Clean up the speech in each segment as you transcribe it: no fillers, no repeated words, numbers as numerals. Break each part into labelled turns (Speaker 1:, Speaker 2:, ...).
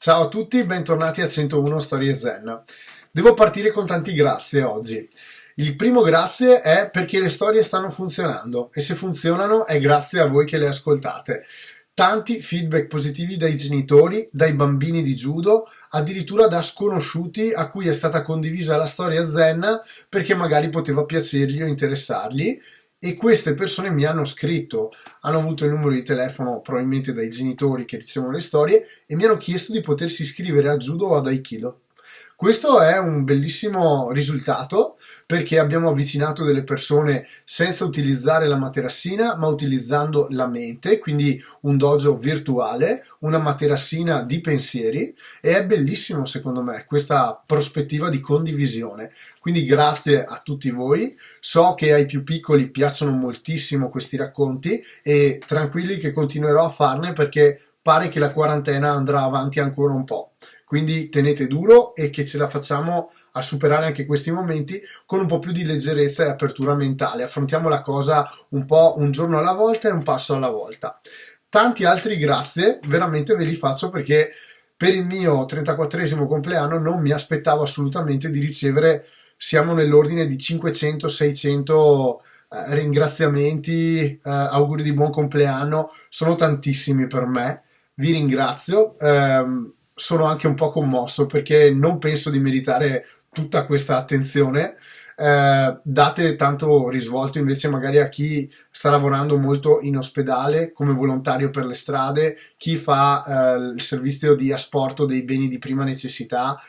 Speaker 1: Ciao a tutti, bentornati a 101 Storie Zen. Devo partire con tanti grazie oggi. Il primo grazie è perché le storie stanno funzionando e se funzionano è grazie a voi che le ascoltate. Tanti feedback positivi dai genitori, dai bambini di judo, addirittura da sconosciuti a cui è stata condivisa la storia Zen perché magari poteva piacergli o interessargli. E queste persone mi hanno scritto, hanno avuto il numero di telefono probabilmente dai genitori che ricevono le storie e mi hanno chiesto di potersi iscrivere a judo o ad aikido. Questo è un bellissimo risultato perché abbiamo avvicinato delle persone senza utilizzare la materassina ma utilizzando la mente, quindi un dojo virtuale, una materassina di pensieri, e è bellissimo secondo me questa prospettiva di condivisione. Quindi grazie a tutti voi, so che ai più piccoli piacciono moltissimo questi racconti e tranquilli che continuerò a farne perché pare che la quarantena andrà avanti ancora un po'. Quindi tenete duro e che ce la facciamo a superare anche questi momenti con un po' più di leggerezza e apertura mentale. Affrontiamo la cosa un po' un giorno alla volta e un passo alla volta. Tanti altri grazie, veramente ve li faccio perché per il mio 34esimo compleanno non mi aspettavo assolutamente di ricevere, siamo nell'ordine di 500-600 ringraziamenti, auguri di buon compleanno, sono tantissimi per me, vi ringrazio. Sono anche un po' commosso perché non penso di meritare tutta questa attenzione. Date tanto risvolto invece magari a chi sta lavorando molto in ospedale come volontario per le strade, chi fa il servizio di asporto dei beni di prima necessità.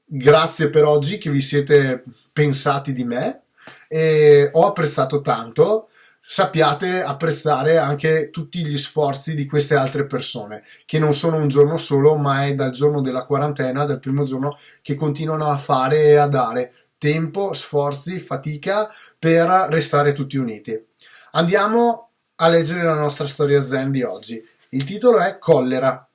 Speaker 1: Grazie per oggi che vi siete pensati di me e ho apprezzato tanto. Sappiate apprezzare anche tutti gli sforzi di queste altre persone, che non sono un giorno solo, ma è dal giorno della quarantena, dal primo giorno, che continuano a fare e a dare tempo, sforzi, fatica per restare tutti uniti. Andiamo a leggere la nostra storia Zen di oggi. Il titolo è Collera.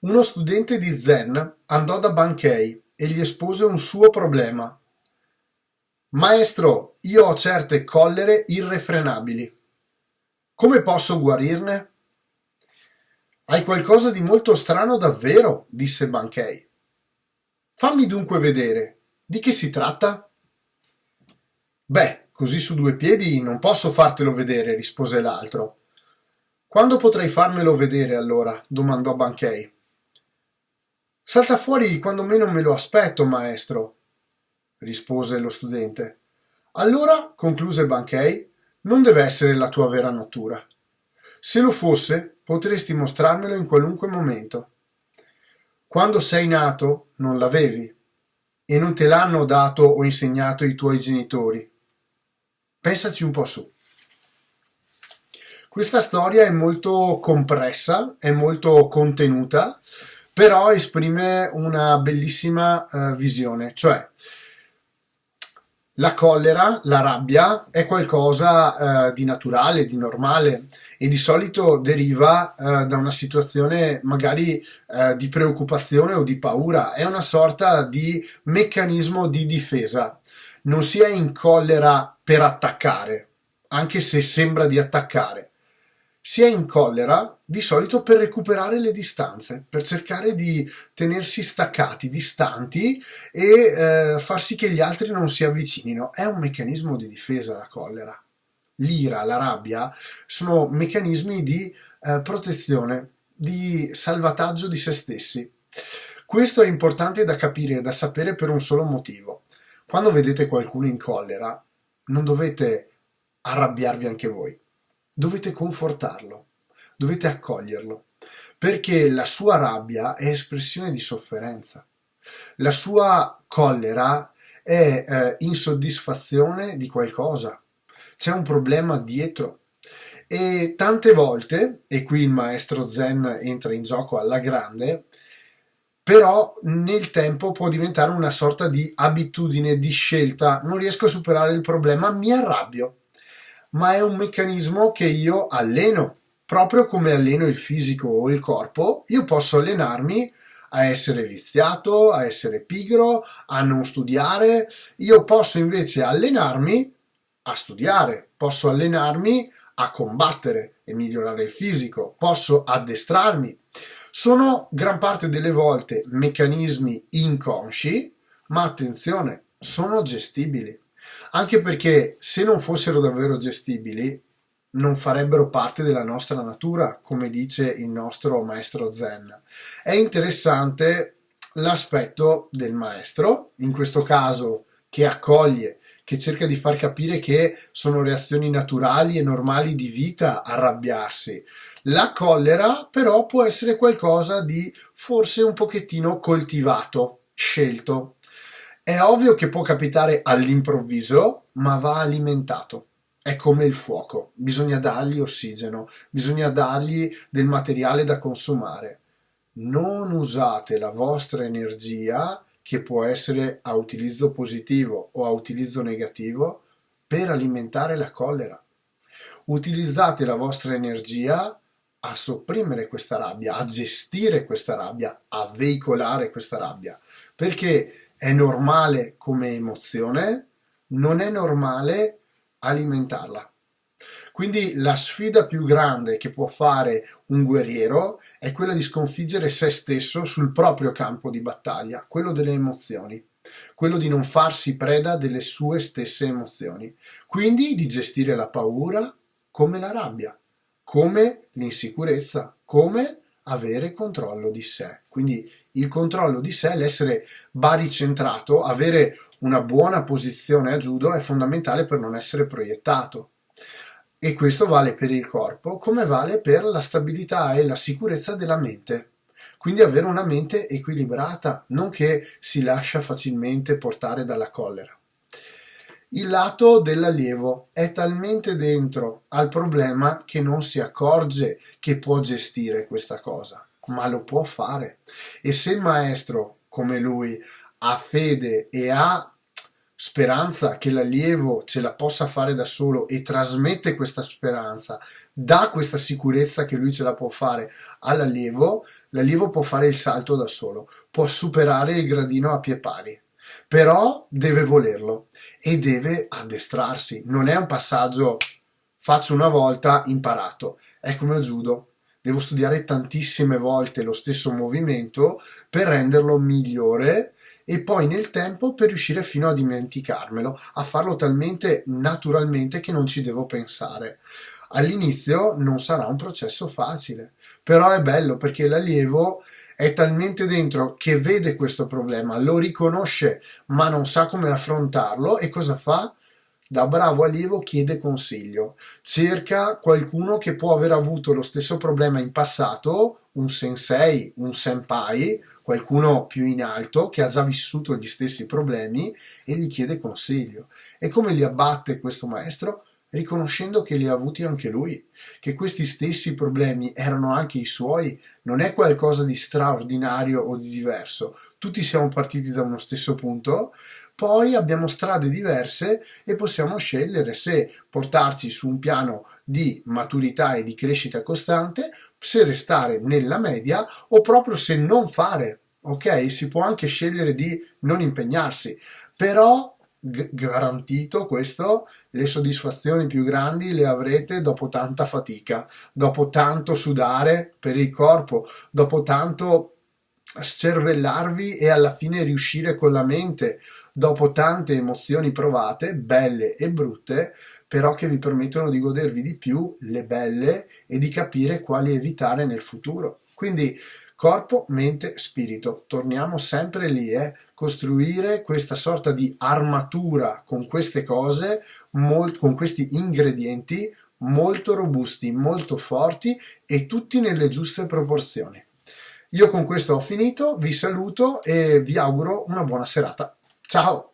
Speaker 1: Uno studente di Zen andò da Bankei e gli espose un suo problema. Maestro, io ho certe collere irrefrenabili. Come posso guarirne? Hai qualcosa di molto strano davvero, disse Bankei. Fammi dunque vedere. Di che si tratta? Beh, così su due piedi non posso fartelo vedere, rispose l'altro. Quando potrei farmelo vedere allora? Domandò Bankei. Salta fuori quando meno me lo aspetto, maestro, rispose lo studente. Allora, concluse Bankei, non deve essere la tua vera natura. Se lo fosse, potresti mostrarmelo in qualunque momento. Quando sei nato, non l'avevi, e non te l'hanno dato o insegnato i tuoi genitori. Pensaci un po' su. Questa storia è molto compressa, è molto contenuta, però esprime una bellissima visione, cioè la collera, la rabbia è qualcosa di naturale, di normale e di solito deriva da una situazione magari di preoccupazione o di paura, è una sorta di meccanismo di difesa. Non si è in collera per attaccare, anche se sembra di attaccare. Si è in collera di solito per recuperare le distanze, per cercare di tenersi staccati, distanti e far sì che gli altri non si avvicinino. È un meccanismo di difesa la collera. L'ira, la rabbia sono meccanismi di protezione, di salvataggio di se stessi. Questo è importante da capire e da sapere per un solo motivo. Quando vedete qualcuno in collera, non dovete arrabbiarvi anche voi. Dovete confortarlo, dovete accoglierlo, perché la sua rabbia è espressione di sofferenza, la sua collera è insoddisfazione di qualcosa, c'è un problema dietro e tante volte, e qui il maestro Zen entra in gioco alla grande, però nel tempo può diventare una sorta di abitudine, di scelta, non riesco a superare il problema, mi arrabbio. Ma è un meccanismo che io alleno, proprio come alleno il fisico o il corpo, io posso allenarmi a essere viziato, a essere pigro, a non studiare, io posso invece allenarmi a studiare, posso allenarmi a combattere e migliorare il fisico, posso addestrarmi. Sono gran parte delle volte meccanismi inconsci, ma attenzione, sono gestibili. Anche perché se non fossero davvero gestibili, non farebbero parte della nostra natura, come dice il nostro maestro Zen. È interessante l'aspetto del maestro, in questo caso che accoglie, che cerca di far capire che sono reazioni naturali e normali di vita arrabbiarsi. La collera però può essere qualcosa di forse un pochettino coltivato, scelto. È ovvio che può capitare all'improvviso, ma va alimentato. È come il fuoco, bisogna dargli ossigeno, bisogna dargli del materiale da consumare. Non usate la vostra energia, che può essere a utilizzo positivo o a utilizzo negativo, per alimentare la collera. Utilizzate la vostra energia a sopprimere questa rabbia, a gestire questa rabbia, a veicolare questa rabbia, perché è normale come emozione, non è normale alimentarla. Quindi la sfida più grande che può fare un guerriero è quella di sconfiggere se stesso sul proprio campo di battaglia, quello delle emozioni, quello di non farsi preda delle sue stesse emozioni, quindi di gestire la paura come la rabbia, come l'insicurezza, come avere controllo di sé. Quindi il controllo di sé, l'essere baricentrato, avere una buona posizione a judo è fondamentale per non essere proiettato. E questo vale per il corpo come vale per la stabilità e la sicurezza della mente. Quindi avere una mente equilibrata, non che si lascia facilmente portare dalla collera. Il lato dell'allievo è talmente dentro al problema che non si accorge che può gestire questa cosa, ma lo può fare. E se il maestro, come lui, ha fede e ha speranza che l'allievo ce la possa fare da solo e trasmette questa speranza, dà questa sicurezza che lui ce la può fare all'allievo, l'allievo può fare il salto da solo, può superare il gradino a pie pari. Però deve volerlo e deve addestrarsi. Non è un passaggio faccio una volta imparato. È come il judo. Devo studiare tantissime volte lo stesso movimento per renderlo migliore e poi nel tempo per riuscire fino a dimenticarmelo, a farlo talmente naturalmente che non ci devo pensare. All'inizio non sarà un processo facile, però è bello perché l'allievo è talmente dentro che vede questo problema, lo riconosce, ma non sa come affrontarlo e cosa fa? Da bravo allievo chiede consiglio, cerca qualcuno che può aver avuto lo stesso problema in passato, un sensei, un senpai, qualcuno più in alto che ha già vissuto gli stessi problemi e gli chiede consiglio. E come li abbatte questo maestro? Riconoscendo che li ha avuti anche lui, che questi stessi problemi erano anche i suoi, non è qualcosa di straordinario o di diverso. Tutti siamo partiti da uno stesso punto, poi abbiamo strade diverse e possiamo scegliere se portarci su un piano di maturità e di crescita costante, se restare nella media o proprio se non fare. Ok? Si può anche scegliere di non impegnarsi, però garantito questo, le soddisfazioni più grandi le avrete dopo tanta fatica, dopo tanto sudare per il corpo, dopo tanto scervellarvi e alla fine riuscire con la mente, dopo tante emozioni provate, belle e brutte, però che vi permettono di godervi di più le belle e di capire quali evitare nel futuro. Quindi corpo, mente, spirito. Torniamo sempre lì, costruire questa sorta di armatura con queste cose, con questi ingredienti molto robusti, molto forti e tutti nelle giuste proporzioni. Io con questo ho finito, vi saluto e vi auguro una buona serata. Ciao!